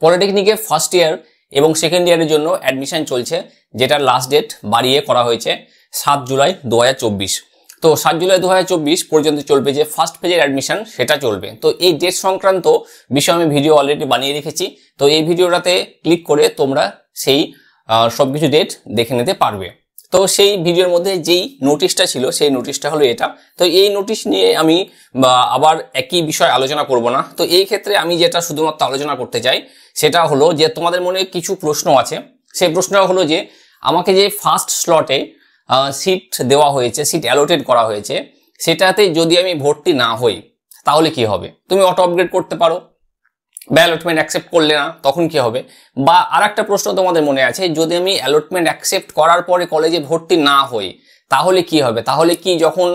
পলিটেকনিকে first year এবং second ইয়ারের জন্য অ্যাডমিশন চলছে, যেটার লাস্ট ডেট বাড়িয়ে করা হয়েছে 7 জুলাই 2024। তো 7 জুলাই 2024 পর্যন্ত চলবে যে ফার্স্ট ফেজের অ্যাডমিশন, সেটা চলবে। তো এই ডেট সংক্রান্ত বিষয়ে আমি ভিডিও অলরেডি বানিয়ে রেখেছি। তো এই ভিডিওটাতে ক্লিক করে তোমরা সেই সবকিছু ডেট দেখে নিতে পারবে। তো সেই ভিডিওর মধ্যে যেই নোটিশটা ছিল সেই নোটিশটা হলো এটা। তো এই নোটিশ নিয়ে আমি আবার একই বিষয় আলোচনা করব না। তো এই ক্ষেত্রে আমি যেটা শুধুমাত্র আলোচনা করতে চাই সেটা হলো যে তোমাদের মনে কিছু প্রশ্ন আছে। সেই প্রশ্নটা হলো যে আমাকে যে ফার্স্ট স্লটে সিট দেওয়া হয়েছে, সিট অ্যালোটেড করা হয়েছে, সেটাতে যদি আমি ভর্তি না হই তাহলে কি হবে? তুমি অটো আপগ্রেড করতে পারো, বা অ্যালটমেন্ট অ্যাকসেপ্ট করলে না তখন কি হবে? বা আরেকটা প্রশ্ন তোমাদের মনে আছে, যদি আমি অ্যালটমেন্ট অ্যাকসেপ্ট করার পরে কলেজে ভর্তি না হই তাহলে কি হবে? তাহলে কি যখন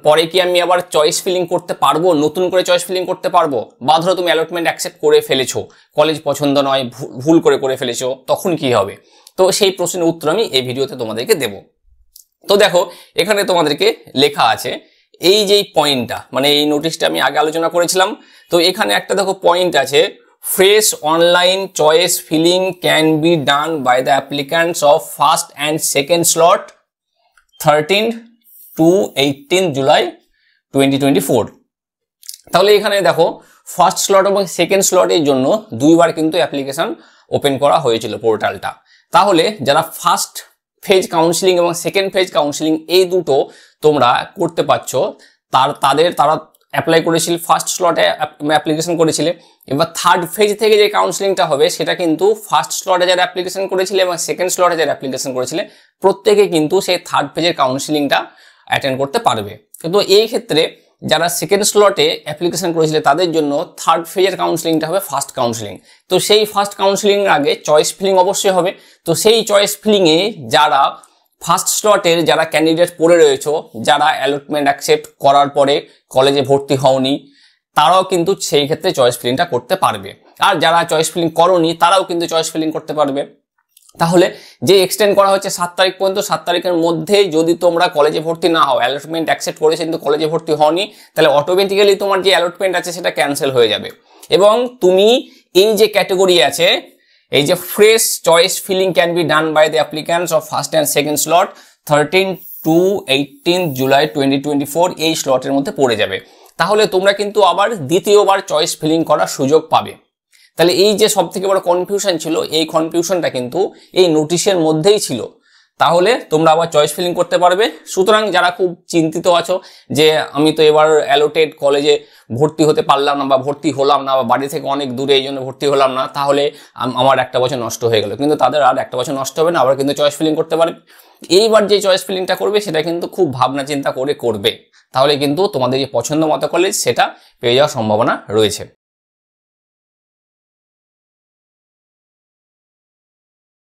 পরে কি আমি আবার চয়েস ফিলিং করতে পারবো, নতুন করে চয়েস ফিলিং করতে পারবো? বা ধরো তুমি অ্যালটমেন্ট অ্যাকসেপ্ট করে ফেলেছো, কলেজ পছন্দ নয়, ভুল করে ফেলেছো, তখন কি হবে? তো সেই প্রশ্নের উত্তর আমি এই ভিডিওতে তোমাদেরকে দেব। তো দেখো এখানে তোমাদেরকে লেখা আছে এই যে পয়েন্টটা, মানে এই নোটিশটা আমি আগে আলোচনা করেছিলাম। তো এখানে একটা দেখো পয়েন্ট আছে, fresh online choice filling can be done by the applicants of first and second slot 13 to 18 July 2024। তাহলে এখানে দেখো ফার্স্ট স্লট এবং সেকেন্ড স্লটের জন্য দুইবার কিন্তু অ্যাপ্লিকেশন ওপেন করা হয়েছিল পোর্টালটা। তাহলে যারা ফার্স্ট ফেজ কাউন্সিলিং এবং সেকেন্ড ফেজ কাউন্সিলিং এই দুটো তোমরা করতে পারছো, তারা অ্যাপ্লাই করেছিল, ফার্স্ট স্লটে অ্যাপ্লিকেশন করেছিলে। এবার থার্ড ফেজ থেকে যে কাউন্সিলিংটা হবে সেটা কিন্তু ফার্স্ট স্লটে যারা অ্যাপ্লিকেশন করেছিলে এবং সেকেন্ড স্লটে যারা অ্যাপ্লিকেশন করেছিলে প্রত্যেকে কিন্তু সেই থার্ড ফেজের কাউন্সিলিংটা অ্যাটেন্ড করতে পারবে। কিন্তু এই ক্ষেত্রে যারা সেকেন্ড স্লটে অ্যাপ্লিকেশন করেছিল তাদের জন্য থার্ড ফেজের কাউন্সিলিংটা হবে ফার্স্ট কাউন্সিলিং। তো সেই ফার্স্ট কাউন্সিলিং আগে চয়েস ফিলিং অবশ্যই হবে। তো সেই চয়েস ফিলিংয়ে যারা ফার্স্ট স্লটের যারা ক্যান্ডিডেট পড়ে রয়েছে, যারা অ্যালটমেন্ট অ্যাকসেপ্ট করার পরে কলেজে ভর্তি হওনি, তারাও কিন্তু সেই ক্ষেত্রে চয়েস ফিলিংটা করতে পারবে। আর যারা চয়েস ফিলিং করোনি তারাও কিন্তু চয়েস ফিলিং করতে পারবে। তাহলে যে এক্সটেন্ড করা হচ্ছে 7 তারিখ পর্যন্ত, 7 তারিখের মধ্যে যদি তোমরা কলেজে ভর্তি না হও, অ্যালটমেন্ট অ্যাকসেপ্ট করেছে কিন্তু কলেজে ভর্তি হওনি, তাহলে অটোমেটিক্যালি তোমার যে অ্যালটমেন্ট আছে সেটা ক্যান্সেল হয়ে যাবে। এবং তুমি এই যে ক্যাটাগরি আছে, এই যে fresh choice filling can be done by the applicants of first and second slot 13 to 18 July 2024 এই স্লটের মধ্যে পড়ে যাবে। তাহলে তোমরা কিন্তু আবার দ্বিতীয়বার চয়েস ফিলিং করার সুযোগ পাবে। তাহলে এই যে সব থেকে বড় কনফিউশন ছিল, এই কনফিউশনটা কিন্তু এই নোটিশের মধ্যেই ছিল। তাহলে তোমরা আবার চয়েস ফিলিং করতে পারবে। সুতরাং যারা খুব চিন্তিত আছো যে আমি তো এবার অ্যালোটেড কলেজে ভর্তি হতে পারলাম না, বা ভর্তি হলাম না, বা বাড়ি থেকে অনেক দূরে এই জন্য ভর্তি হলাম না, তাহলে আমার একটা বছর নষ্ট হয়ে গেল, কিন্তু তাদের আর একটা বছর নষ্ট হবে না, আবার কিন্তু চয়েস ফিলিং করতে পারবে। এইবার যে চয়েস ফিলিংটা করবে সেটা কিন্তু খুব ভাবনা চিন্তা করে করবে, তাহলে কিন্তু তোমাদের যে পছন্দ মতো কলেজ সেটা পেয়ে যাওয়ার সম্ভাবনা রয়েছে।